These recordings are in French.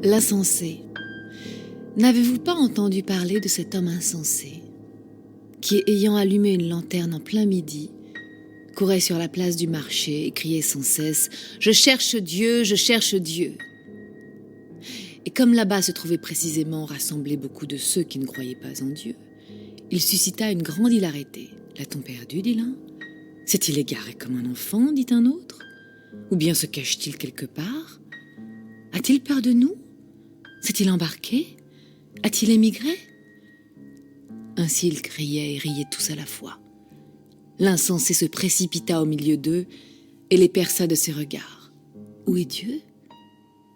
L'insensé. N'avez-vous pas entendu parler de cet homme insensé qui, ayant allumé une lanterne en plein midi, courait sur la place du marché et criait sans cesse « Je cherche Dieu, je cherche Dieu !» Et comme là-bas se trouvaient précisément rassemblés beaucoup de ceux qui ne croyaient pas en Dieu, il suscita une grande hilarité. « L'a-t-on perdu ?» dit l'un. « S'est-il égaré comme un enfant ?» dit un autre. « Ou bien se cache-t-il quelque part ? A-t-il peur de nous ? S'est-il embarqué ? A-t-il émigré ?» Ainsi ils criaient et riaient tous à la fois. L'insensé se précipita au milieu d'eux et les perça de ses regards. « Où est Dieu ?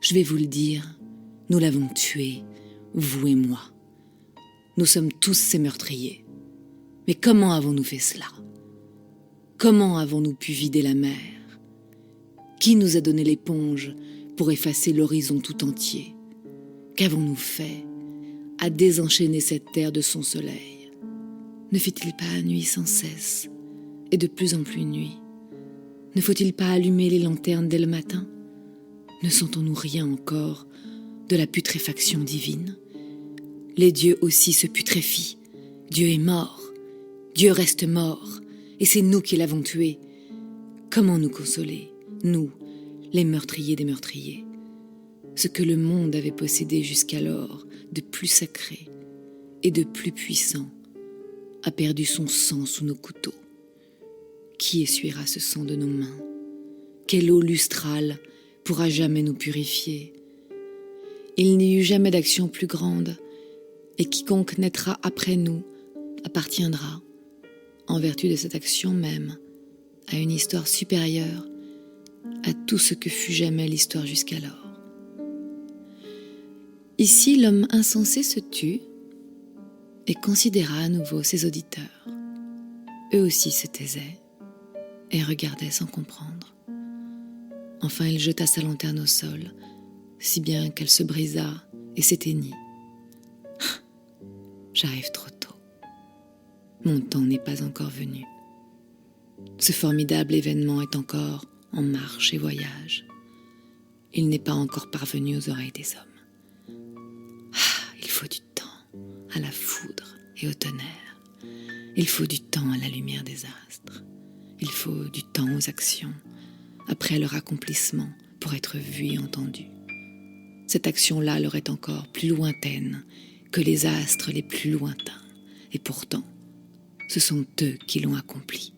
Je vais vous le dire, nous l'avons tué, vous et moi. Nous sommes tous ces meurtriers. Mais comment avons-nous fait cela ? Comment avons-nous pu vider la mer ? Qui nous a donné l'éponge pour effacer l'horizon tout entier ? Qu'avons-nous fait à désenchaîner cette terre de son soleil ? Ne fait-il pas nuit sans cesse et de plus en plus nuit ? Ne faut-il pas allumer les lanternes dès le matin ? Ne sentons-nous rien encore de la putréfaction divine ? Les dieux aussi se putréfient. Dieu est mort. Dieu reste mort. Et c'est nous qui l'avons tué. Comment nous consoler, nous, les meurtriers des meurtriers ? Ce que le monde avait possédé jusqu'alors de plus sacré et de plus puissant a perdu son sang sous nos couteaux. Qui essuiera ce sang de nos mains ? Quelle eau lustrale pourra jamais nous purifier ? Il n'y eut jamais d'action plus grande, et quiconque naîtra après nous appartiendra, en vertu de cette action même, à une histoire supérieure à tout ce que fut jamais l'histoire jusqu'alors. Ici, l'homme insensé se tut et considéra à nouveau ses auditeurs. Eux aussi se taisaient et regardaient sans comprendre. Enfin, il jeta sa lanterne au sol, si bien qu'elle se brisa et s'éteignit. « J'arrive trop tôt. Mon temps n'est pas encore venu. Ce formidable événement est encore en marche et voyage. Il n'est pas encore parvenu aux oreilles des hommes. Il faut du temps à la foudre et au tonnerre. Il faut du temps à la lumière des astres. Il faut du temps aux actions, après leur accomplissement, pour être vues et entendues. Cette action-là leur est encore plus lointaine que les astres les plus lointains. Et pourtant, ce sont eux qui l'ont accomplie.